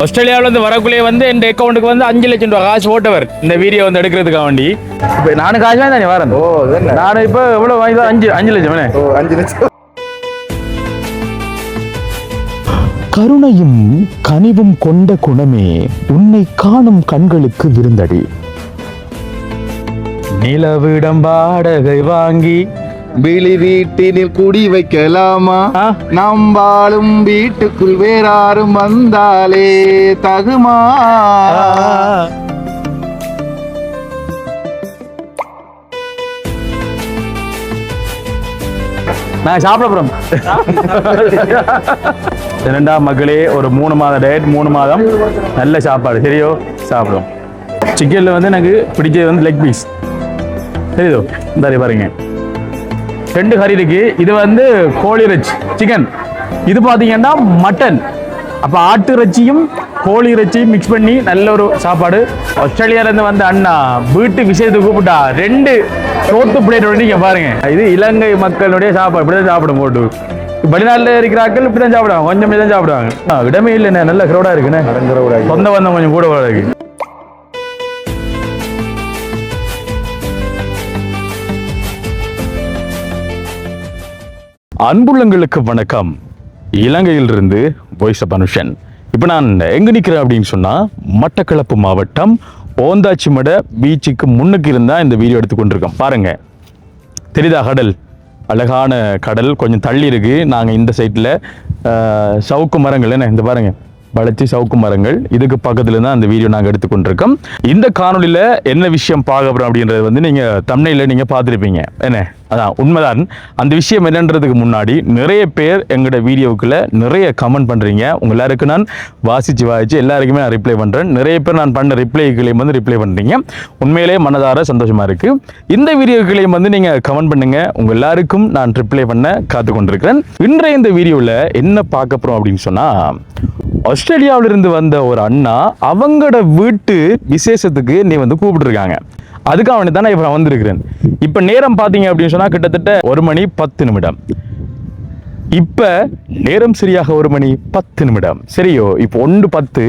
ஆஸ்திரேலியாவிலேருந்து வரக்குள்ளே வந்து என் அக்கௌண்ட்டுக்கு வந்து 5 லட்சம் ரூபா காசு போட்டவர் இந்த வீடியோ வந்து எடுக்கிறதுக்காக வேண்டி. இப்போ நானும் காசு தானே வரேன். நானும் இப்போ எவ்வளோ வாங்கி 5 லட்சம். 5 லட்சம். கருணையும் கனிவும் கொண்ட குணமே உன்னை காணும் கண்களுக்கு விருந்தடி. நிலவிடம் வாடகை வாங்கி விழி வீட்டினில் குடி வைக்கலாமா? நம்பாலும் வீட்டுக்குள் வேறாரும் வந்தாலே தகுமா? நான் சாப்பிட போறோம். இரண்டாம் மகளே ஒரு 3 மாத டயட், 3 மாதம் நல்ல சாப்பாடு சரியோ சாப்பிடும். சிக்கன்ல வந்து எனக்கு பிடிச்சது வந்து லெக் பீஸ் தெரியுதோ இந்த பாருங்க 2 கறி இருக்கு. இது வந்து கோழி இறைச்சி சிக்கன், இது பாத்தீங்கன்னா மட்டன். அப்ப ஆட்டு இறைச்சியும் கோழி இறைச்சியும் மிக்ஸ் பண்ணி நல்ல ஒரு சாப்பாடு. ஆஸ்திரேலியால இருந்து வந்த அண்ணா வீட்டு விஷயத்தை கூப்பிட்டா 2 சோத்து பிளேட் நீங்க பாருங்க. இது இலங்கை மக்களுடைய சாப்பாடு. இப்படிதான் சாப்பிடும் போட்டு வெளிநாட்டில் இருக்கிறார்கள் இப்படிதான் சாப்பிடுவாங்க, கொஞ்சம் தான் சாப்பிடுவாங்க. இடமே இல்லைண்ணே, நல்ல கிரௌடா இருக்குண்ணே. சொந்த பந்தம் கொஞ்சம் கூட இருக்கு. அன்புள்ளங்களுக்கு வணக்கம். இலங்கையிலிருந்து வாய்ஸ் ஆஃப் அனுஷன். இப்போ நான் எங்கே நிற்கிறேன் அப்படின்னு சொன்னால் மட்டக்களப்பு மாவட்டம் ஓந்தாச்சிமட பீச்சுக்கு முன்னுக்கு இருந்தால் இந்த வீடியோ எடுத்துக்கொண்டிருக்கோம். பாருங்கள், தெரியுதா கடல்? அழகான கடல். கொஞ்சம் தள்ளி இருக்குது. நாங்கள் இந்த சைட்டில் சவுக்கு மரங்கள் என்ன இந்த பாருங்கள் வளர்ச்சி சவுக்கு மரங்கள், இதுக்கு பக்கத்துல தான் அந்த வீடியோ நாங்கள் எடுத்துக்கொண்டிருக்கோம். இந்த காணொலியில் என்ன விஷயம் பார்க்க போகிறோம் அப்படின்றது வந்து நீங்கள் தம்ப்நெயில்ல நீங்கள் பார்த்துருப்பீங்க. என்ன அதான் உண்மைதான். அந்த விஷயம் என்னன்றதுக்கு முன்னாடி நிறைய பேர் எங்களோட வீடியோவுக்குள்ள நிறைய கமெண்ட் பண்ணுறீங்க. உங்கள் எல்லாருக்கும் நான் வாசித்து எல்லாருக்குமே நான் ரிப்ளை பண்ணுறேன். நிறைய பேர் நான் பண்ண ரிப்ளைகளையும் வந்து ரிப்ளை பண்ணுறீங்க. உண்மையிலேயே மனதார சந்தோஷமாக இருக்குது. இந்த வீடியோக்களையும் வந்து நீங்கள் கமெண்ட் பண்ணுங்கள். உங்கள் எல்லாருக்கும் நான் ரிப்ளை பண்ண காத்து கொண்டிருக்கிறேன். இன்றைய இந்த வீடியோவில் என்ன பார்க்க போகிறோம் அப்படின்னு சொன்னால், ஆஸ்திரேலியாவிலிருந்து வந்த ஒரு அண்ணா அவங்களோட வீட்டு விசேஷத்துக்கு நீ வந்து கூப்பிட்டுருக்காங்க. அதுக்காக தான் இப்போ நான் வந்திருக்கிறேன். இப்போ நேரம் பார்த்தீங்க அப்படின்னு சொன்னால் கிட்டத்தட்ட 1 மணி 10 நிமிடம். இப்போ நேரம் சரியாக 1 மணி 10 நிமிடம் சரியோ. இப்போ 1:10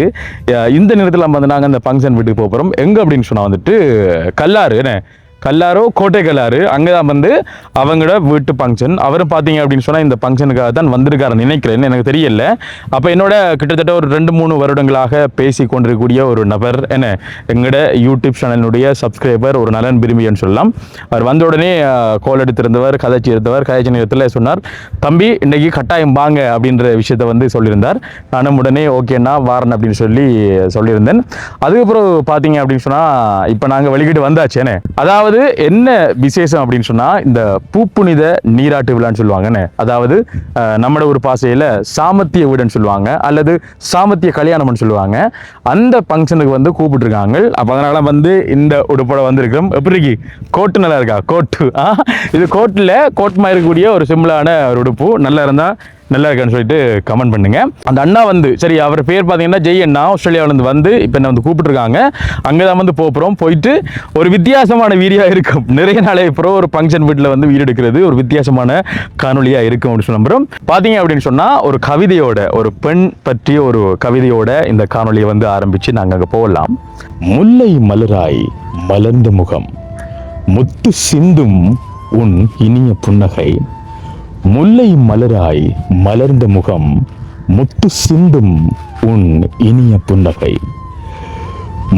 இந்த நேரத்தில் நம்ம வந்து நாங்கள் அந்த ஃபங்க்ஷன் வீட்டுக்கு போகிறோம். எங்கே அப்படின்னு சொன்னால் வந்துட்டு கல்லாறு, என்ன கல்லாரோ கோட்டை கல்லாறு, அங்கே தான் வந்து அவங்களோட வீட்டு ஃபங்க்ஷன். அவரும் பார்த்தீங்க அப்படின்னு சொன்னால் இந்த ஃபங்க்ஷனுக்காக தான் வந்திருக்காருன்னு நினைக்கிறேன், எனக்கு தெரியல. அப்போ என்னோட கிட்டத்தட்ட ஒரு 2-3 வருடங்களாக பேசி கொண்டிருக்கக்கூடிய ஒரு நபர், என்ன எங்களோட யூடியூப் சேனலினுடைய சப்ஸ்கிரைபர், ஒரு நலன் விரும்பின்னு சொல்லலாம். அவர் வந்த உடனே கோல் எடுத்திருந்தவர், கதைச்சி நேரத்தில் சொன்னார், தம்பி இன்னைக்கு கட்டாயம் வாங்க அப்படின்ற விஷயத்த வந்து சொல்லியிருந்தார். நானும் உடனே ஓகேண்ணா வாரன் அப்படின்னு சொல்லியிருந்தேன். அதுக்கப்புறம் பார்த்தீங்க அப்படின்னு சொன்னால் இப்போ நாங்கள் வெளிக்கிட்டு வந்தாச்சு. என்ன அதாவது என்ன விசேஷம் அப்படின்னு சொன்னா, இந்த பூப்புனித நீராட்டு விழான்னு சொல்லுவாங்க. அதாவது நம்மட ஒரு பாசையில சாமத்திய வீடுன்னு சொல்லுவாங்க, அல்லது சாமத்திய கல்யாணம்னு சொல்லுவாங்க. அந்த ஃபங்க்ஷனுக்கு வந்து கூப்பிட்டுருக்காங்க. அப்போ அதனால வந்து இந்த உடுப்போட வந்திருக்கிறோம். எப்படி இருக்கு? கோட்டு நல்லா இருக்கா? கோட்டு இது கோட்டில் கோட்மா இருக்கக்கூடிய ஒரு சிம்பிளான ஒரு உடுப்பு. நல்லா இருந்தா நல்லா இருக்கான்னு சொல்லிட்டு கமெண்ட் பண்ணுங்க. அந்த அண்ணா வந்து சரி, அவர் பேர் பார்த்தீங்கன்னா ஜெய் அண்ணா, ஆஸ்திரேலியாவிலேருந்து வந்து இப்போ என்ன வந்து கூப்பிட்டுருக்காங்க. அங்கே தான் வந்து போகிறோம். போயிட்டு ஒரு வித்தியாசமான வீடியோ இருக்கும். நிறைய நாளே அப்புறம் ஒரு ஃபங்க்ஷன் வீட்டில் வந்து வீடியோ எடுக்கிறது ஒரு வித்தியாசமான காணொலியாக இருக்கும் அப்படின்னு சொல்லுறோம். பார்த்தீங்க அப்படின்னு சொன்னால் ஒரு கவிதையோட, ஒரு பெண் பற்றிய ஒரு கவிதையோட இந்த காணொலியை வந்து ஆரம்பித்து நாங்கள் அங்கே போகலாம். முல்லை மலராய் மலர்ந்த முகம், முத்து சிந்தும் உன் இனிய புன்னகை. முல்லை மலராய் மலர்ந்த முகம், முத்து சிந்தும் உன் இனிய புன்னகை.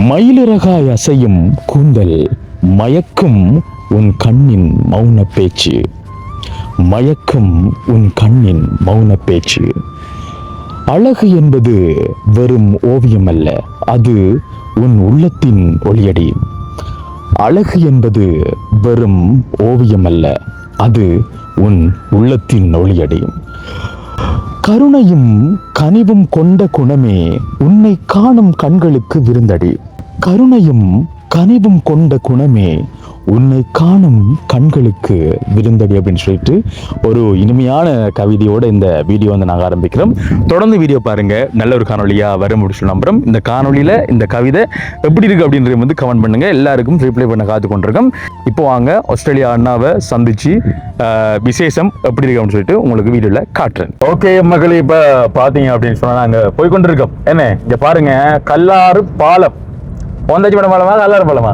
மயிலிறகாய் அசையும் கூந்தல், மயக்கும் உன் கண்ணின் மௌன பேச்சு, மயக்கும் உன் கண்ணின் மௌன பேச்சு. அழகு என்பது வெறும் ஓவியம் அல்ல, அது உன் உள்ளத்தின் ஒளியடி. அழகு என்பது வெறும் ஓவியம் அல்ல, அது உன் உள்ளத்தின் ஒளியடி. கருணையும் கனிவும் கொண்ட குணமே உன்னை காணும் கண்களுக்கு விருந்தடி. கருணையும் கனிவும் கொண்ட குணமே உன்னை காணும் கண்களுக்கு விருந்தடி அப்படின்னு சொல்லிட்டு ஒரு இனிமையான கவிதையோட இந்த வீடியோ வந்து நாங்கள் ஆரம்பிக்கிறோம். தொடர்ந்து வீடியோ பாருங்க. நல்ல ஒரு காணொலியா வரும் அப்படின்னு நம்புறோம். இந்த காணொலியில இந்த கவிதை எப்படி இருக்கு அப்படின்றது வந்து கமெண்ட் பண்ணுங்க. எல்லாருக்கும் ரிப்ளை பண்ண காத்து கொண்டிருக்கோம். இப்போ வாங்க ஆஸ்திரேலியா அண்ணாவை சந்திச்சு விசேஷம் எப்படி இருக்கு அப்படின்னு சொல்லிட்டு உங்களுக்கு வீடியோல காட்டுறேன். ஓகே மக்களே, இப்ப பாத்தீங்க அப்படின்னு சொன்னா நாங்க போய் கொண்டிருக்கோம். என்ன இங்க பாருங்க, கல்லாறு பாலம். ஓந்தாச்சி மட பாலமா கல்லாறு பாலமா?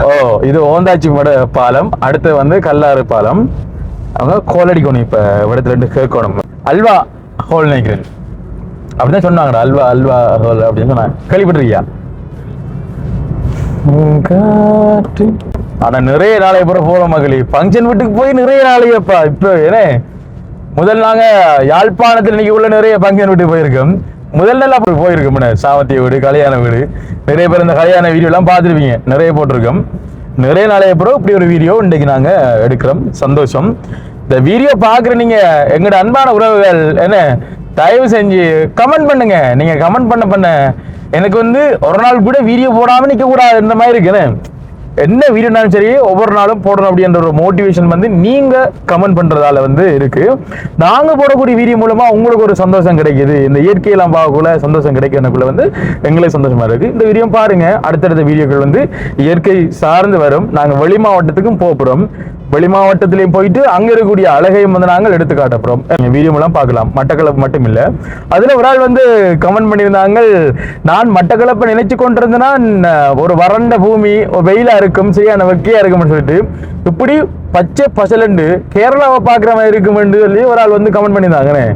ஓ, இது ஓந்தாச்சி மட பாலம். அடுத்து வந்து கல்லாறு பாலம். அவங்க கோல் அடிக்கணும். இப்ப இடத்துல ரெண்டு கேட்கணும். அல்வா ஹோல் நினைக்கிறேன் அப்படிதான் சொன்னாங்கடா. அல்வா ஹோல் அப்படின்னு சொன்னாங்க. கேள்விப்பட்டிருக்கியா? ஆனா நிறைய நாளை அப்புறம் போற மகளி ஃபங்க்ஷன் வீட்டுக்கு போய் நிறைய நாளையப்பா. இப்ப ஏன்னா முதல் நாங்க யாழ்ப்பாணத்தில் இன்னைக்கு உள்ள நிறைய ஃபங்க்ஷன் வீட்டுக்கு போயிருக்கோம். முதல் நாள் அப்படி போயிருக்கோம். சாவத்திய வீடு, கல்யாண வீடு, நிறைய பேர் இந்த கல்யாண வீடியோ எல்லாம் பார்த்துருப்பீங்க. நிறைய போட்டிருக்கோம். நிறைய நாளைய அப்புறம் இப்படி ஒரு வீடியோ இன்னைக்கு நாங்க எடுக்கிறோம். சந்தோஷம். இந்த வீடியோ பாக்குற நீங்க எங்களோட அன்பான உறவுகள் என்ன தயவு செஞ்சு கமெண்ட் பண்ணுங்க. நீங்க கமெண்ட் பண்ண எனக்கு வந்து ஒரு நாள் கூட வீடியோ போடாம நிக்க கூடாது. இந்த மாதிரி இருக்குன்னு என்ன வீடியோனாலும் சரி ஒவ்வொரு நாளும் போடணும் அப்படின்ற ஒரு மோட்டிவேஷன் வந்து நீங்க கமெண்ட் பண்றதால வந்து இருக்கு. நாங்க போடக்கூடிய வீடியோ மூலமா உங்களுக்கு ஒரு சந்தோஷம் கிடைக்குது. இந்த இயற்கையெல்லாம் பார்க்கக்குள்ள சந்தோஷம் கிடைக்கிறதுக்குள்ள வந்து எங்களுக்கு சந்தோஷமா இருக்கு. இந்த வீடியோ பாருங்க. அடுத்தடுத்த வீடியோக்கள் வந்து இயற்கை சார்ந்து வரும். நாங்க வெளி மாவட்டத்துக்கும் போகிறோம். வெளி மாவட்டத்திலையும் போயிட்டு அங்க இருக்கக்கூடிய அழகையும் வந்து நாங்கள் எடுத்து காட்டப்போறோம். வீடியோ மூலம் பார்க்கலாம். மட்டக்களப்பு மட்டும் இல்ல. அதுல ஒரு ஆள் வந்து கமெண்ட் பண்ணியிருந்தாங்க, நான் மட்டக்களப்பை நினைச்சு கொண்டிருந்தேன்னா ஒரு வறண்ட பூமி, ஒரு வெயிலா இருக்கும், சரியான வெக்கையா இருக்கும்னு சொல்லிட்டு இப்படி பச்சை பசலண்டு கேரளாவை பாக்குற மாதிரி இருக்குமென்று சொல்லி ஒரு ஆள் வந்து கமெண்ட் பண்ணியிருந்தாங்கண்ணே.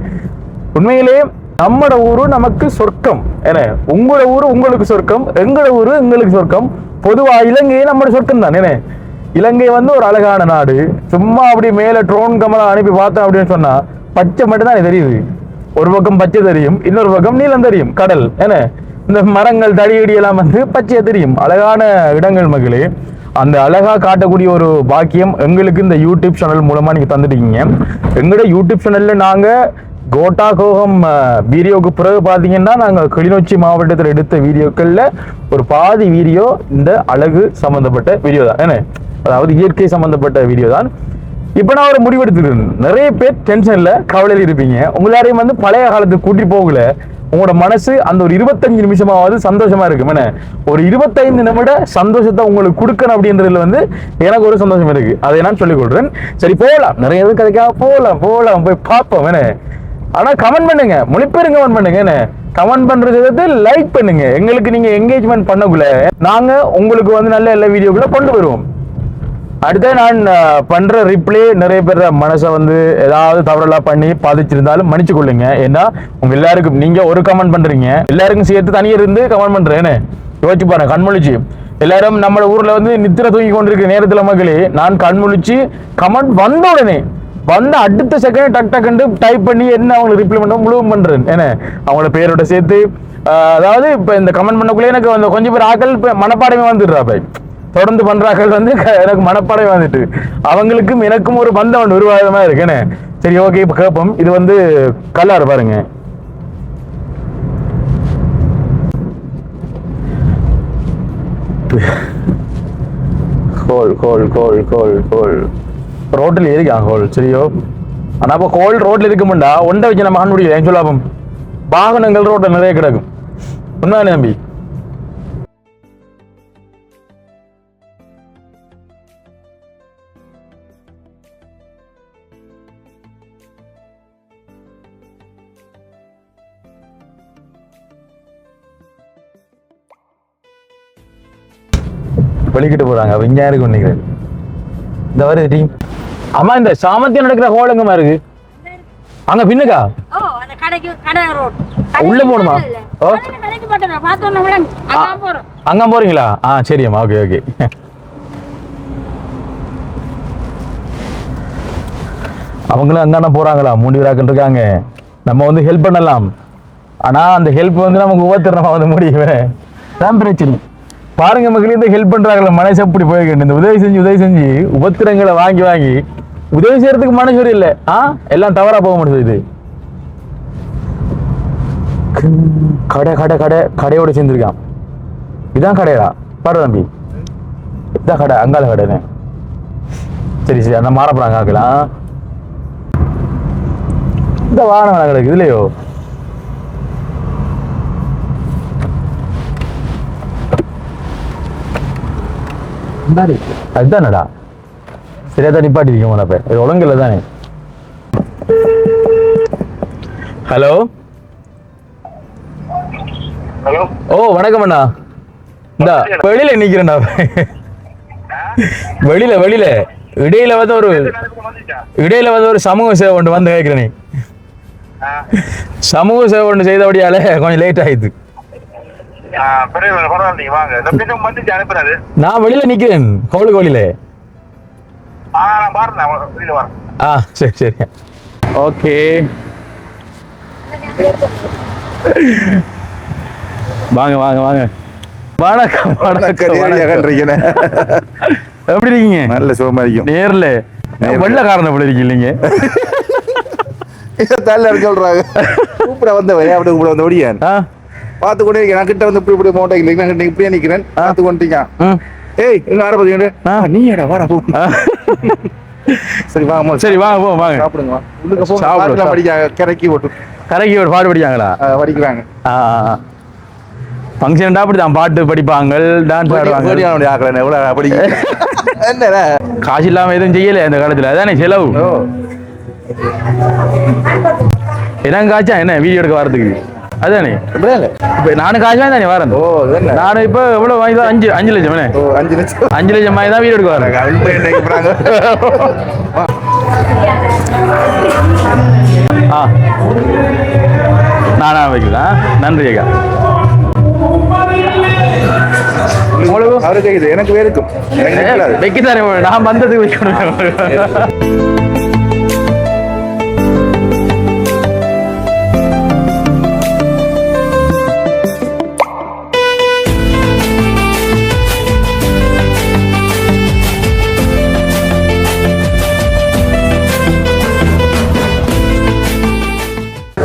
உண்மையிலேயே நம்மட ஊரு நமக்கு சொர்க்கம். ஏன்னா உங்களோட ஊரு உங்களுக்கு சொர்க்கம், எங்களோட ஊரு எங்களுக்கு சொர்க்கம். பொதுவா இலங்கையே நம்மளோட சொர்க்கம் தான். ஏன்னா இலங்கை வந்து ஒரு அழகான நாடு. சும்மா அப்படி மேல ட்ரோன் கமலா அனுப்பி பார்த்தோம் அப்படின்னு சொன்னா பச்சை மட்டும் தான் தெரியுது. ஒரு பக்கம் பச்சை தெரியும், இன்னொரு பக்கம் நீலம் தெரியும், கடல். ஏன்னா இந்த மரங்கள் தடியடி எல்லாம் வந்து பச்சையா தெரியும். அழகான இடங்கள் மகளே. அந்த அழகா காட்டக்கூடிய ஒரு பாக்கியம் எங்களுக்கு இந்த யூடியூப் சேனல் மூலமா நீங்க தந்துட்டீங்க. எங்களோட யூடியூப் சேனல்ல நாங்க கோட்டா கோகம் வீடியோக்கு பிறகு பார்த்தீங்கன்னா நாங்கள் கிளிநொச்சி மாவட்டத்தில் எடுத்த வீடியோக்கள்ல ஒரு பாதி வீடியோ இந்த அழகு சம்பந்தப்பட்ட வீடியோ தான். என்ன அதாவது இயற்கை சம்பந்தப்பட்ட வீடியோ தான். இப்போ நான் ஒரு முடிவெடுத்துருக்கேன். நிறைய பேர் டென்ஷன்ல கவலையில் இருப்பீங்க. உங்களாரையும் வந்து பழைய காலத்துக்கு கூட்டி போகல. உங்களோட மனசு அந்த ஒரு 25 நிமிஷமாவது சந்தோஷமா இருக்கும். என்ன ஒரு 25 நிமிட சந்தோஷத்தை உங்களுக்கு கொடுக்கணும் அப்படின்றதுல வந்து எனக்கு ஒரு சந்தோஷம் இருக்கு. அதை நான் சொல்லிக் கொடுறேன். சரி போகலாம், நிறைய எதுவும் கிடைக்காம போகலாம் போய் பார்ப்போம். என்ன ஆனா கமெண்ட் பண்ணுங்க, மொழிபெயரும் கமெண்ட் பண்ணுங்க. என்ன கமெண்ட் பண்றது லைக் பண்ணுங்க. எங்களுக்கு நீங்க என்கேஜ்மெண்ட் பண்ணக்குள்ள நாங்க உங்களுக்கு வந்து நல்ல எல்லா வீடியோக்குள்ள கொண்டு வருவோம். அடுத்த நான் பண்ற ரிப்ளே நிறைய பேர் மனசை வந்து ஏதாவது தவறெல்லாம் பண்ணி பாதிச்சிருந்தாலும் மன்னிச்சு கொள்ளுங்க. ஏன்னா உங்க எல்லாருக்கும் நீங்க ஒரு கமெண்ட் பண்றீங்க, எல்லாருக்கும் சேர்த்து தனியா இருந்து கமெண்ட் பண்றேன்னு யோசிச்சு பாருங்க. கண்முழிச்சு எல்லாரும் நம்ம ஊர்ல வந்து நித்திர தூங்கி கொண்டிருக்க நேரத்துல மக்களே நான் கண்முழிச்சு கமெண்ட் வந்த உடனே வந்து அடுத்த செகண்ட் டக் டக்குன்னு டைப் பண்ணி என்ன அவங்களுக்கு ரிப்ளை பண்ண முழுவதும் பண்றேன். ஏன்னா அவங்களோட பேரோட சேர்த்து அதாவது இப்ப இந்த கமெண்ட் பண்ணக்குள்ளே எனக்கு அந்த கொஞ்சம் பேர் ஆக்கள் மனப்பாடமே வந்துடுறா. போய் தொடர்ந்து பண்றாக்கள் வந்து எனக்கு மனப்பாடம் வந்துட்டு அவங்களுக்கும் எனக்கும் ஒரு பந்தம் ஒன்று உருவாதமா இருக்கு. என்ன சரி ஓகே, இப்ப கேட்போம். இது வந்து கல்லாறு பாருங்க. கோல் கோல் கோல் கோல் கோல் ரோட்டில் இருக்கான் கோல். சரியோ, ஆனா அப்போ கோல் ரோட்ல இருக்கும்டா ஒன்றை வச்சு நம்ம காண முடியல. ஏன் சொல்லாப்போம் வாகனங்கள் ரோட்டில் நிறைய கிடக்கும். உண்மைதானே தம்பி? வெளிக்கிட்டு போறாங்க. இங்க இருக்கு நினைக்கிறேன். இந்த வர டீம் அம்மா இந்த சாமத்தியம் நடக்கிற ஹோல் எங்கம்மா இருக்கு? அங்க பின்னுக்கா உள்ள போகணுமா? அங்க போறீங்களா? சரியம்மா, ஓகே ஓகே. அவங்களும் அங்கான போறாங்களா? 3 விராக்கள் இருக்காங்க. நம்ம வந்து ஹெல்ப் பண்ணலாம். ஆனா அந்த ஹெல்ப் வந்து நமக்கு உபத்திரமா வந்து முடியும். தான் பிரச்சனை. பாருங்க மக்களே, இந்த ஹெல்ப் பண்றாங்களா மனசு எப்படி போயிருக்கேன். இந்த உதவி செஞ்சு உபத்திரங்களை வாங்கி உதவி செய்யறதுக்கு மனசு இல்லை. எல்லாம் தவறா போக முடியுது. கடையோட சேர்ந்துருக்கான். இதான் கடையா பாரு தம்பி, இதான் கடை, அங்கால கடைன்னு. சரி சரி, அந்த மாறப்படாங்க ஆக்கலாம். இந்த வாகனம் கிடக்கு இதுலையோ. அதுதானடா சரியா தான் நிப்பாட்டி இருக்க மாட்டா. இது ஒழுங்கில்ல தானே. Hello hello. ஓ வணக்கம் அண்ணா. இந்த வெளியில நிக்கிறேன்டா. வெளியில வெளியில இடையில வந்து ஒரு சமூக சேவை ஒன்று வந்து கேட்கிறேன். நீ சமூக சேவை ஒன்று செய்தபடியால கொஞ்சம் லேட் ஆயிடுது. நான் வெளியில நிக்கிறேன் கோவில் கோயில. சரி சரி ஓகே. வாங்க வாங்க வாங்க. வணக்கம் வணக்கம். எப்படி இருக்கீங்க? நல்ல சுகமா இருக்கும். நேர்ல வெள்ளக்காரன் எப்படி இருக்கீங்க? இல்லைங்க தள்ள சொல்றாங்க கூப்பிட வந்தவன் அப்படி கூப்பிட வந்த ஒடியான் பார்த்து கொண்டே இருக்கேன். நான் கிட்ட வந்து இப்படி இப்படி மோட்டை இல்லை, நான் இப்படியே நிக்கிறேன். பார்த்து கொண்டீங்க. ஏய் எங்க ஆரம்பிச்சு நீ ஏடா வாடா போ. சரி வாங்க சரி வாங்க போ வாங்க சாப்பிடுங்க. உள்ளுக்கு போ. சாப்பிடுங்க. படிக்காங்க கரைக்கி ஓட்டு கரைக்கி ஒரு பாட்டு படிக்காங்களா? படிக்கிறாங்க. ஃபங்க்ஷன் அப்படிதான் பாட்டு படிப்பாங்க, டான்ஸ் ஆடுவாங்க. என்ன காசு இல்லாம எதுவும் செய்யல இந்த காலத்துல, அதானே செலவு. என்ன காய்ச்சா என்ன வீடியோ எடுக்க வரதுக்கு அதானே. இப்ப நானும் காசு வாங்கி தானே வரேன். நானும் இப்ப எவ்வளவு வாங்கி 5 லட்சம் 5 லட்சம் வாங்கி தான் வீடியோ எடுக்க வரேன். நானா வைக்கலாம். நன்றி ஐயா. அவருக்கு எனக்கு வேறுக்கும் வைக்கத்தானே நான் வந்ததுக்கு வைக்கணும்.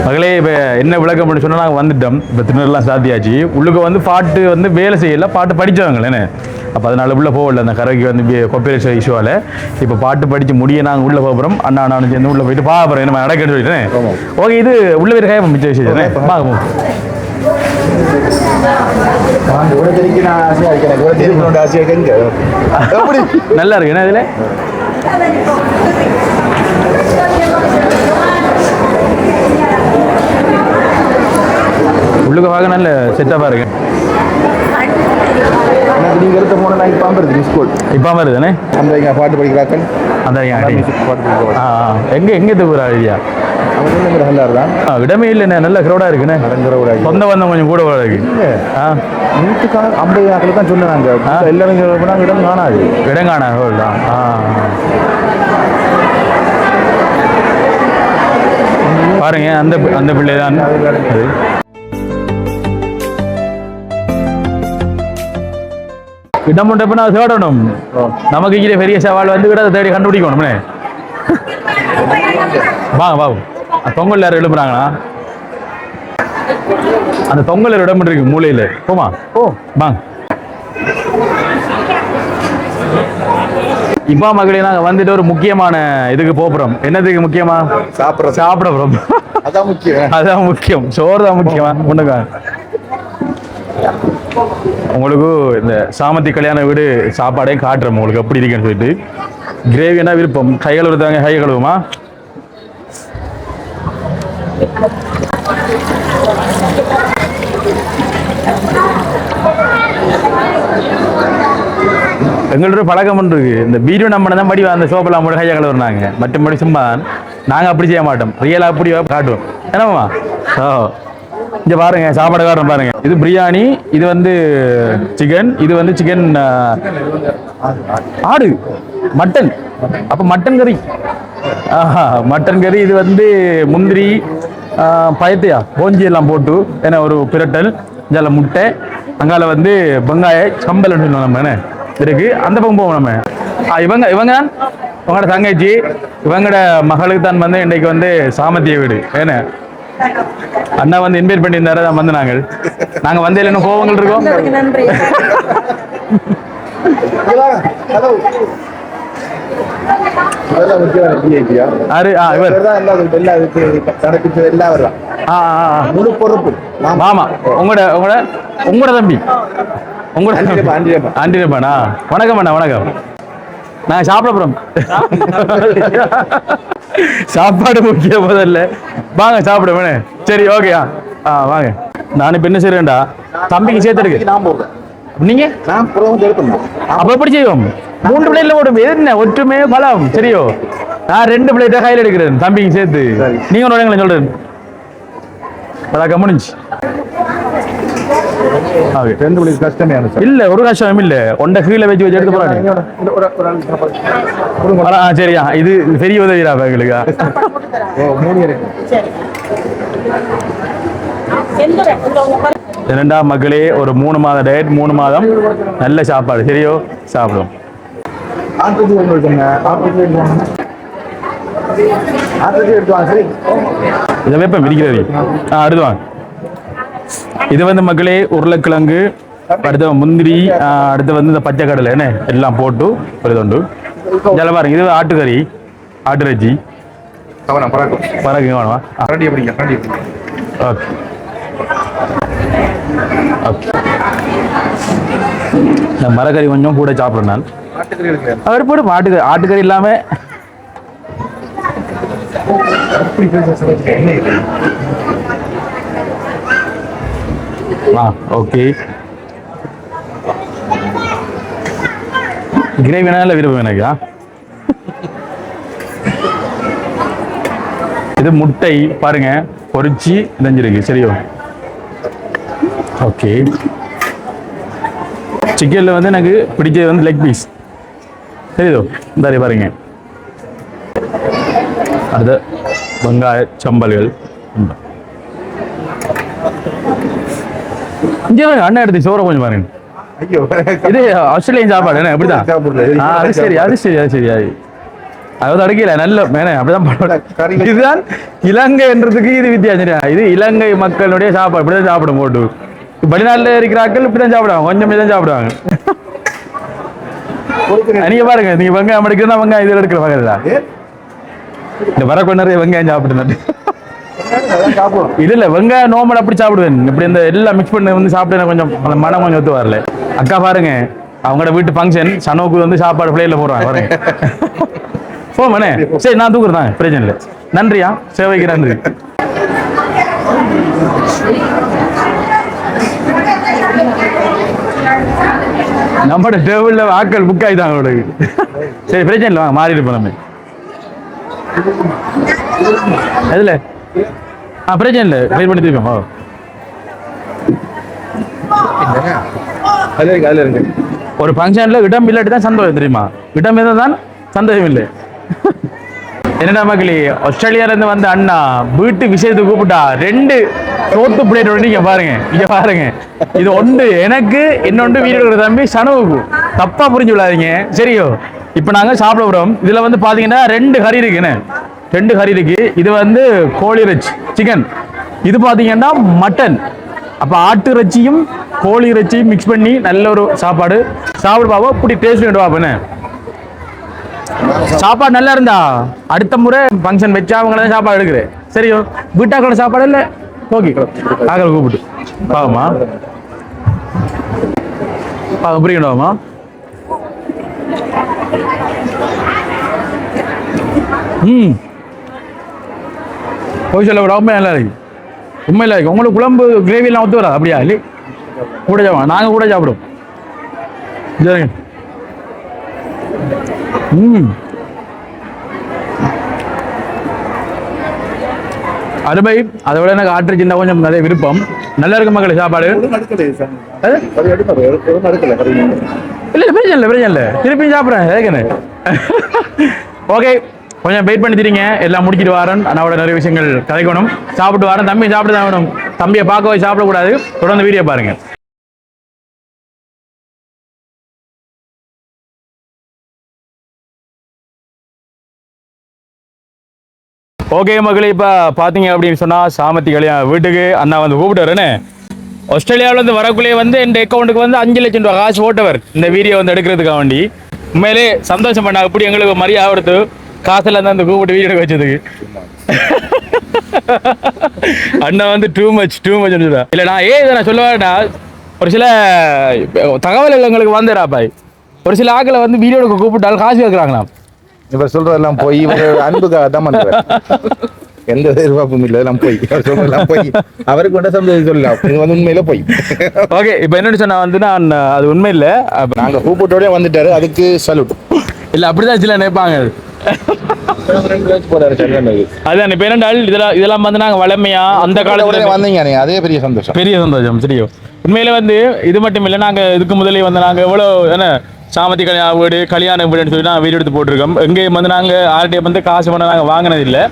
மகளே இப்போ என்ன விளக்கம் பண்ணி சொன்னால் நாங்கள் வந்துட்டோம். இப்போ திணறலாம் சாத்தியாச்சு. உள்ளுக்கு வந்து பாட்டு வந்து வேலை செய்யலை, பாட்டு படித்தவங்க என்ன. அப்போ அதனால உள்ளே போகல. அந்த கரைக்கு வந்து கொப்பேரி இஷ்யூவால் இப்போ பாட்டு படித்து முடிய நாங்கள் உள்ளே போகிறோம். அண்ணா நானும் சேர்ந்து உள்ளே போயிட்டு பார்க்குறோம் என்ன நடக்குன்னு சொல்லிட்டேன். ஓகே இது உள்ளே வேறு காயம் மிச்ச விஷயம் தானே. பார்ப்போம். நல்லா இருக்கு என்ன இதில். உள்ளுக்கு பார்க்க நல்ல செட்டப்பாக இருக்கு. நீங்க எடுத்த போன நாளைக்கு பாம்பு இருக்கு ஸ்கூல் இப்போ வருது தானே. அந்த பாட்டு படிக்கிறாக்கள் அந்த எங்கே தூக்குறா ஐடியா இடமே இல்லைண்ணே. நல்ல க்ரௌடாக இருக்குண்ணே. சொந்த வந்தம் கொஞ்சம் கூட இருக்கு. நூற்றுக்கான 50 ஆக்கள் தான் சொன்னாங்க. எல்லாரும் இடம் காணாது. இடம் காணாது. பாருங்க அந்த அந்த பிள்ளை தான் அது. இடம் மட்டும் நான் தேடணும். நமக்கு இங்கே பெரிய சவால் வந்து விட தேடி கண்டுபிடிக்கணும்னே. வாங்க வாங்க. தொங்கல் யாரும் எழுப்புறாங்களா? அந்த தொங்கல் இடம் இருக்கு மூலையில. போமா வாங்க. இப்பா மகளே நாங்கள் வந்துட்டு ஒரு முக்கியமான இதுக்கு போகிறோம். என்னதுக்கு முக்கியமா? சாப்பிட போகிறோம். அதான் முக்கியம். சோறு தான் முக்கியமா. ஒண்ணுக்கா உங்களுக்கு இந்த சாமந்தி கல்யாண வீடு சாப்பாடையும் காட்டுறோம் உங்களுக்கு எப்படி இருக்குன்னு சொல்லிட்டு. கிரேவினா விருப்பம். கை கழுவுறதாங்க கை கழுவுமா? எங்களோட பழக்கம் இருக்கு. இந்த வீடியோ நம்ம தான் படி அந்த சோப்பெல்லாம் போட்டு கையை கழுவுறாங்க. மற்றபடி சும்மா நாங்கள் அப்படி செய்ய மாட்டோம். ரியலாக அப்படி காட்டுவோம். என்னம்மா? இங்கே பாருங்க சாப்பாடு காட்டுறோம் பாருங்க. இது பிரியாணி, இது வந்து சிக்கன், இது வந்து சிக்கன் ஆடு மட்டன். அப்போ மட்டன் கறி. மட்டன் கறி. இது வந்து முந்திரி பயத்தையா போஞ்சி எல்லாம் போட்டு ஏன்னா ஒரு பிரட்டல். இதில் முட்டை. அங்கால வந்து வெங்காய சம்பல்னு சொல்லுவோம் நம்ம. என்ன இருக்கு அந்த பக்கம் போவோம் நம்ம. இவங்க தான் உங்களோட தங்கச்சி. இவங்களோட மகளுக்கு தான் வந்து இன்றைக்கு வந்து சாமத்திய வீடு. ஏன்னா அண்ணா வந்து இன்வைட் பண்ணியிருந்தாரு தான் வந்து நாங்க வந்ததில் என்ன கோவங்கள் இருக்கோம். நன்றி. ஹலோ இதெல்லாம் முக்கியமான பிஐபியா யாரு இவர் இவர்தான் எல்லாத்துக்கும் நடக்குது எல்லாம் வரலாம் முழு பொறுப்பு ஆமா உங்களோட தம்பி ஆண்டிரப்பானா. வணக்கம் அண்ணா, வணக்கம். நான் சாப்பிட போறோம். சாப்பாடு முக்கிய முதல்ல. வாங்க சாப்பிடுவேன். சரி, ஓகேயா? வாங்க. நான் இப்ப என்ன செய்யறேன்டா, தம்பிக்கு சேர்த்துருக்கு. நான் போடுறேன், நீங்க நான் புறவும் எடுப்பேன். அப்ப எப்படி செய்வோம்? 3 பிளேட்ல போடும். என்ன ஒற்றுமே பலம், சரியோ? நான் 2 பிளேட்டை கையில் எடுக்கிறேன் தம்பிக்கு சேர்த்து. நீங்க ஒன்று சொல்றேன். அதான் முடிஞ்சு. ரெண்டு மணிக்கு கஷ்டமே இல்ல, ஒரு கஷ்டம் இல்ல. ஒன்றை கீழே வச்சு எடுத்து போறாங்க. சரியா, இது பெரிய உதவிடா எங்களுக்கு. இரண்டாம் மக்களே, ஒரு 3 மாத டயட், 3 மாதம் நல்ல சாப்பாடு, சரியோ? சாப்பிடும். இதை வெப்பம் இருக்கிறது. அடுத்துவாங்க. இது வந்து மக்களே உருளைக்கிழங்கு, அடுத்த முந்திரி, அடுத்து வந்து இந்த பச்சை கடலை என்ன எல்லாம் போட்டு ஒரு உண்டு. இதெல்லாம் பாருங்க, இது ஆட்டுக்கறி, ஆட்டுறச்சி பறக்குங்க வேணுமா? Okay okay. மரக்கறி கொஞ்சம் கூட சாப்பிடுறேன் நான். அவர் போட்டு ஆட்டுக்கறி இல்லாம ஓகே. கிரேவினால விருப்பம் எனக்கா. இது முட்டை பாருங்க, பொரிச்சு நெஞ்சிருக்கு, சரியோ? ஓகே. சிக்கன்ல வந்து எனக்கு பிடிச்சது வந்து லெக் பீஸ், சரிதோ? இந்த பாருங்க. அடுத்த வெங்காய சம்பல்கள். அண்ணன் எடுத்து சோற கொஞ்சம் பாருங்க. இது ஆஸ்திரேலியன் சாப்பாடு என்ன அப்படிதான்? அது சரி, அது சரி, அது சரி. அதாவது அடக்கல நல்ல மேனே அப்படிதான். இதுதான் இலங்கை என்றதுக்கு இது வித்தியாசம். இது இலங்கை மக்களுடைய சாப்பாடு, இப்படிதான் சாப்பிடும் போட்டு. வெளிநாட்டுல இருக்கிறார்கள் இப்படிதான் சாப்பிடுவாங்க, கொஞ்சம் தான் சாப்பிடுவாங்க. நீங்க பாருங்க, நீங்க வெங்காயம் எடுக்கிறதா வெங்காயம் இதில் எடுக்கிற வகைதா? இந்த வரக்கு நிறைய வெங்காயம் சாப்பிடுறது இல்ல, வெங்காயம் நோமல் அப்படி சாப்பிடுவேன். இப்படி இந்த எல்லாம் மிக்ஸ் பண்ணி வந்து சாப்பிட்டு கொஞ்சம் அந்த மனம் கொஞ்சம் ஒத்து வரல. அக்கா பாருங்க, அவங்களோட வீட்டு ஃபங்க்ஷன் சனோக்கு வந்து சாப்பாடு பிளேட்ல போடுறாங்க பாருங்க. போமனே, சரி நான் தூக்குறேன், பிரச்சனை இல்லை. நன்றியா, சேவைக்கு நன்றி. நம்மளோட டேபிள்ல ஆட்கள் புக் ஆயிட்டாங்க அவளுக்கு. சரி, பிரச்சனை இல்லை, வாங்க மாறிட்டு போனோமே. எதுல பிரச்சனை இல்லை, ட்ரை பண்ணி திருப்போம். ஒரு ஃபங்க்ஷன்ல இடம் இல்லாட்டி தான் சந்தோஷம், தெரியுமா? இடம் இருந்தால் தான் சந்தோஷம் இல்லை. என்னடா மக்களே, ஆஸ்திரேலியால இருந்து வந்த அண்ணா வீட்டு விஷயத்துக்கு கூப்பிட்டா 2 சோத்து பிளேட் ஒன்று. இங்க பாருங்க, இங்க பாருங்க. இது ஒன்று எனக்கு, இன்னொன்று வீடு தம்பி சனவுக்கு. தப்பா புரிஞ்சு விடாதீங்க, சரியோ? இப்ப நாங்க சாப்பிட போறோம். இதுல வந்து பாத்தீங்கன்னா 2 கறி இருக்கு, என்ன 2 கறி இருக்கு. இது வந்து கோழி இறைச்சி, சிக்கன். இது பாத்தீங்கன்னா மட்டன். அப்ப ஆட்டு இறைச்சியும் கோழி இறைச்சியும் மிக்ஸ் பண்ணி நல்ல ஒரு சாப்பாடு. சாப்பிடு பாப்போம், இப்படி டேஸ்ட் பாப்பேன்னு. சாப்பாடு நல்லா இருந்தா அடுத்த முறை ஃபங்க்ஷன் வச்சா அவங்கள தான் சாப்பாடு எடுக்கிறேன், சரியோ? வீட்டாக்களோட சாப்பாடு இல்லை, ஓகே. ஆக்களை கூப்பிட்டு பாவமா பாவம் புரியணுமா? போய் சொல்ல விட உண்மை நல்லா இருக்கு, உண்மையில இருக்கு. உங்களுக்கு குழம்பு கிரேவியெல்லாம் ஒத்து வராது அப்படியா? இல்லை, கூட சாப்பிடுவோம், நாங்கள் கூட சாப்பிடுவோம். சரிங்க. அருமை. அதை விட எனக்கு ஆட்டு சின்ன கொஞ்சம் நிறைய விருப்பம். நல்லா இருக்கு மக்களே சாப்பாடு. இல்ல பிரச்சனை இல்லை, பிரச்சனை இல்லை, திருப்பி சாப்பிட்றேன். ஓகே, கொஞ்சம் வெயிட் பண்ணி தரீங்க, எல்லாம் முடிச்சிட்டு வரேன். அண்ணாவோட நிறைய விஷயங்கள் கதைக்கணும். சாப்பிட்டு வரேன். தம்பி சாப்பிட்டு தான் வேணும். தம்பியை பார்க்க போய் சாப்பிடக்கூடாது. தொடர்ந்து வீடியோ பாருங்க. ஓகே மகளே, இப்போ பார்த்தீங்க அப்படின்னு சொன்னால் சாமத்தி கல்யாணம் வீட்டுக்கு அண்ணா வந்து கூப்பிட்டாருன்னு ஆஸ்திரேலியாவில் வந்து வரக்குள்ளே வந்து என் அக்கௌண்ட்டுக்கு வந்து 5 லட்சம் ரூபா காசு போட்டவர் இந்த வீடியோ வந்து எடுக்கிறதுக்காக வேண்டி. உண்மையிலே சந்தோஷம் பண்ண அப்படி எங்களுக்கு மரியாதை கொடுத்து காசெல்லாம் தான் அந்த கூப்பிட்டு வீடியோ எடுக்க வச்சதுக்கு. அண்ணா வந்து டூ மச் இல்லை. நான் இதை நான் சொல்லுவேன்னா ஒரு சில தகவல்கள் எங்களுக்கு வந்துடாப்பாய். ஒரு சில ஆக்களை வந்து வீடியோ எடுக்க கூப்பிட்டாலும் காசு கேட்குறாங்களாம். இவர் சொல்றதெல்லாம் போய் இவர் அன்புக்காக தான் பண்றாரு. எந்த எதிர்பார்ப்பும் இல்லை, எல்லாம் போய் சொல்றதெல்லாம் போய் அவருக்கு கொண்ட சந்தோஷம் சொல்லலாம். இது வந்து உண்மையில போய். ஓகே, இப்போ என்னன்னு சொன்னா வந்து நான் அது உண்மை இல்லை, நாங்க கூப்பிட்டோடய வந்துட்டாரு, அதுக்கு சல்யூட். இல்லை அப்படிதான் சில நினைப்பாங்க. அதான் இப்ப என்னென்றால் இதெல்லாம் வந்து நாங்க வளமையா அந்த காலத்துல வந்தீங்க, அதே பெரிய சந்தோஷம். சரியோ உண்மையில வந்து இது மட்டும் இல்லை, நாங்க இதுக்கு முதலே வந்து நாங்க எவ்வளவு என்ன சாமத்தி கல்யாண வீடுன்னு சொல்லி நான் வீடியோ எடுத்து போட்டிருக்கோம். எங்கேயும் வந்து நாங்க ஆர்டிஎம் வந்து காசு பண்ண நாங்க வாங்கினது இல்லை.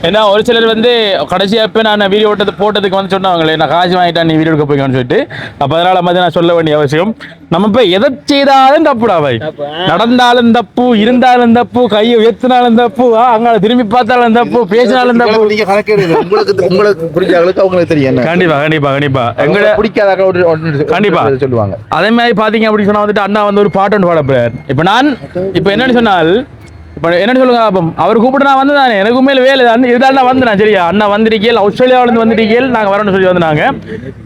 ஏன்னா ஒரு சிலர் வந்து கடைசியா இப்போ நான் வீடியோ போட்டதுக்கு வந்து சொன்னாங்களே நான் காசு வாங்கிட்டா நீ வீடியோ எடுக்க போய்க்கான்னு சொல்லிட்டு. அப்போ அதனால வந்து நான் சொல்ல வேண்டிய அவசியம், நம்ம இப்போ எதை செய்தாலும் தப்புடா வை. நடந்தாலும் தப்பு, இருந்தாலும் தப்பு, கையை உயர்த்தினாலும் தப்பு, அங்கே திரும்பி பார்த்தாலும் தப்பு, பேசினாலும் தப்பு. உங்களுக்கு புரிஞ்சவங்களுக்கு அவங்களுக்கு தெரியும். கண்டிப்பா எங்களை பிடிக்காத கண்டிப்பா சொல்லுவாங்க. அதே மாதிரி பாத்தீங்க அப்படின்னு சொன்னா வந்துட்டு அண்ணா வந்து ஒரு பாட்டு ஒன்று பாட போறாரு. இப்போ என்னன்னு சொன்னால் இப்போ என்னன்னு சொல்லுங்க, அப்போ அவர் கூப்பிட்டு நான் வந்து தானே எனக்கு மேலே வேலை இதுதான் நான் வந்தேன். சரியா அண்ணா வந்திருக்கீள், ஆஸ்திரேலியாவிலேருந்து வந்திருக்கீள், நாங்கள் வரணும்னு சொல்லி வந்தாங்க.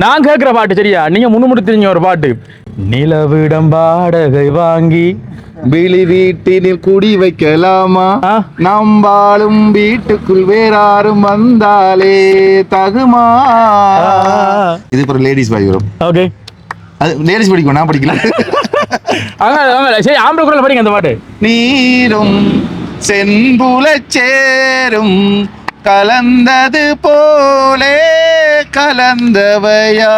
நான் கேட்குற பாட்டு சரியா நீங்க முன்னுமுடித்தீங்க ஒரு பாட்டு. நிலவிடம் வாடகை வாங்கி விழி வீட்டினில் குடி வைக்கலாமா, நாம் வாழும் வீட்டுக்குள் வேறாரும் வந்தாலே தகுமா. இது ஒரு லேடிஸ் பாய் வரும். ஓகே, அது லேடிஸ் படிக்கும், நான் படிக்கல. சரி, ஆம்பளை குரல் படிங்க அந்த பாட்டு. நீரும் செம்புல சேரும் கலந்தது போலே கலந்தவையா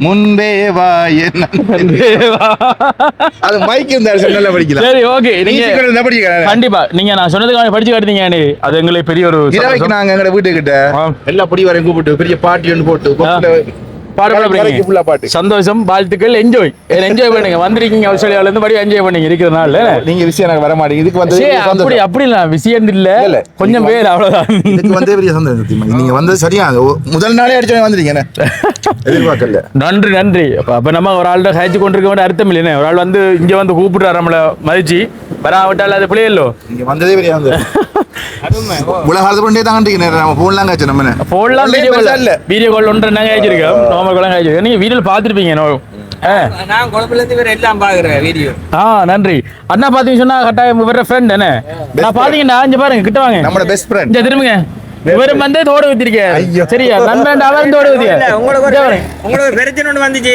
முன்பே வாயன். அது மைக் இருந்தாரு சொன்னல படிக்கலாம். சரி, ஓகே, நீங்க படிக்கலாம். கண்டிப்பா நீங்க நான் சொன்னதுக்காக படிச்சு காட்டுறீங்க. அது எங்களுக்கு பெரிய ஒரு நாங்க எங்க வீட்டுக்கிட்ட எல்லா படி வரையும் கூப்பிட்டு பெரிய பாட்டி ஒன்று போட்டு பாட்டு சந்தோஷம், வாழ்த்துக்கள், என்ஜாய் பண்ணுங்க. வந்திருக்கீங்க ஆஸ்திரேலியால இருந்து படி என்ஜாய் பண்ணீங்க இருக்கிறதுனால. நீங்க விஷயம் எனக்கு வர மாட்டீங்க. இதுக்கு வந்து அப்படி இல்ல விஷயம் இல்ல, கொஞ்சம் பேர் அவ்வளவுதான். இதுக்கு வந்து பெரிய சந்தோஷம். நீங்க வந்து சரியா முதல் நாளே அடிச்சோட வந்துட்டீங்க. எதிர்பார்க்கல. நன்றி. அப்ப நம்ம ஒரு ஆள்கிட்ட கழிச்சு கொண்டிருக்க வேண்டிய அர்த்தம் இல்லையே. ஒரு ஆள் வந்து இங்க வந்து கூப்பிட்டு நம்மள மதிச்சு வராவிட்டால் அது பிள்ளையல்லோ. நீங்க வந்ததே பெரிய உலகாலத்து கொண்டே தான் நம்ம போன்லாம் காய்ச்சி நம்ம போன்லாம் வீடியோ கால் ஒன்று நாங்கள் காய்ச்சிருக்கோம். நார்மல் காலம் காய்ச்சிருக்கோம். நீங்க வீடியோல பார்த்துருப்பீங்க. நான் குழம்புல இருந்து வேற எல்லாம் பாக்குறேன் வீடியோ. நன்றி அண்ணா. பாத்தீங்க சொன்னா கட்டாயம் வேற ஃப்ரெண்ட் என்ன நான் பாத்தீங்கன்னா இங்க பாருங்க, கிட்ட வாங்க, நம்மளோட பெஸ்ட் ஃப்ரெண்ட். இங்க திரும்புங்க. இவரும் வந்து தோடு ஊத்திருக்காரு. சரியா நண்பன் அவர் தோடு ஊத்தியா. உங்களுக்கு பிரச்சனை ஒண்ணு வந்துச்சு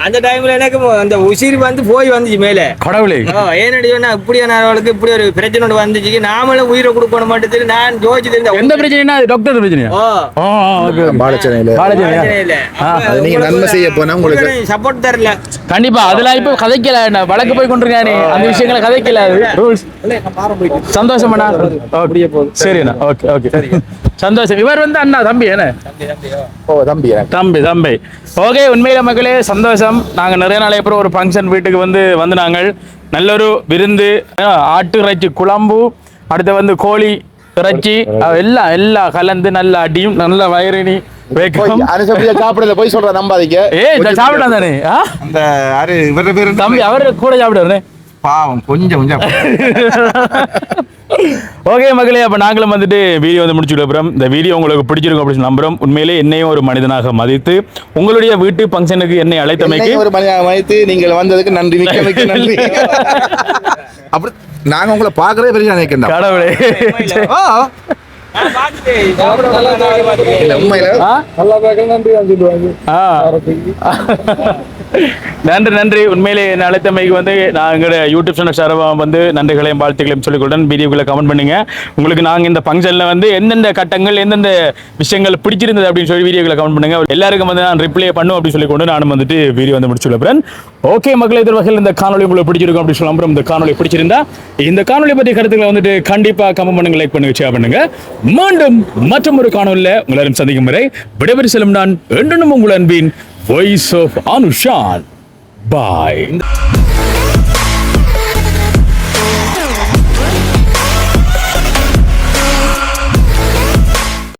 அந்த டைம்ல. எனக்கு அந்த உசிர் வந்து போய் வந்துச்சு மேல. கடவுளே, ஏன்னு சொன்னா இப்படியான ஆளுக்கு இப்படி ஒரு பிரச்சனை ஒண்ணு வந்துச்சு. நாமளும் உயிரை கொடுக்கணும் மாட்டேது. நான் யோசிச்சு இருந்தேன் எந்த பிரச்சனைனா டாக்டர் பிரச்சனையா. நீங்க நன்மை செய்ய போனா உங்களுக்கு சப்போர்ட் தரல. கண்டிப்பா அதெல்லாம் இப்ப கதைக்கல, வழக்கு போய் கொண்டிருக்கானே அந்த விஷயங்களை கதைக்கல. ரூல்ஸ் சந்தோஷம் அண்ணா. சரிண்ணா, ஓகே சந்தோஷம். இவர் வந்து அண்ணா தம்பி என்ன தம்பி. ஓகே, உண்மையில மக்களே சந்தோஷம். நாங்க நிறைய நாள் அப்புறம் ஒரு ஃபங்க்ஷன் வீட்டுக்கு வந்து நாங்கள் நல்ல ஒரு விருந்து, ஆட்டு இறைச்சி குழம்பு, அடுத்து வந்து கோழி இறைச்சி எல்லாம் கலந்து நல்ல அடியும் நல்ல வயிறணி சாப்பிடல போய் சொல்ற நம்பாதீங்க. சாப்பிடலாம் தானே அந்த தம்பி அவரு கூட சாப்பிடுவாரு பாவம் கொஞ்சம். ஓகே மக்களே, அப்போ நாங்களும் வந்துட்டு வீடியோ வந்து முடிச்சுட்டு அப்புறம் இந்த வீடியோ உங்களுக்கு பிடிச்சிருக்கும் அப்படின்னு நம்புறோம். உண்மையிலே என்னையும் ஒரு மனிதனாக மதித்து உங்களுடைய வீட்டு ஃபங்க்ஷனுக்கு என்னை அழைத்தமைக்கு ஒரு மனிதனாக மதித்து நீங்கள் வந்ததுக்கு நன்றி, மிக்க நன்றி. அப்படி நாங்க உங்களை பார்க்கறதே பெரிய நினைக்கிறேன். கடவுளே, நன்றி. உண்மையிலே என்ன அழைத்தமைக்கு வந்து நான் எங்களோட யூடியூப் சேனல் சார்பாக வந்து நன்றிகளையும் வாழ்த்துக்களையும் சொல்லிக்கொள்றேன். வீடியோக்குள்ள கமெண்ட் பண்ணுங்க. உங்களுக்கு நாங்கள் இந்த ஃபங்க்ஷனில் வந்து எந்தெந்த கட்டங்கள் எந்தெந்த விஷயங்கள் பிடிச்சிருந்தது அப்படின்னு சொல்லி வீடியோக்களை கமெண்ட் பண்ணுங்க. எல்லாருக்கும் வந்து நான் ரிப்ளை பண்ணும் அப்படின்னு சொல்லிக்கொண்டு நானும் வந்துட்டு வீடியோ வந்து முடிச்சுள்ளேன். ஓகே மக்களே, இந்த வகையில் இந்த காணொலி உங்களுக்கு பிடிச்சிருக்கும் அப்படின்னு சொல்லலாம். இந்த காணொலி பிடிச்சிருந்தா இந்த காணொலி பற்றி கருத்துக்களை வந்துட்டு கண்டிப்பாக கமெண்ட் பண்ணுங்க, லைக் பண்ணுங்க, ஷேர் பண்ணுங்க. மீண்டும் மற்றும் ஒரு காணொலியில் உங்களிடம் சந்திக்கும் வரை விடைபெற்று செல்லும் நான் என்றும் உங்கள் அன்பின் வாய்ஸ் ஆஃப் அனுஷான். Bye.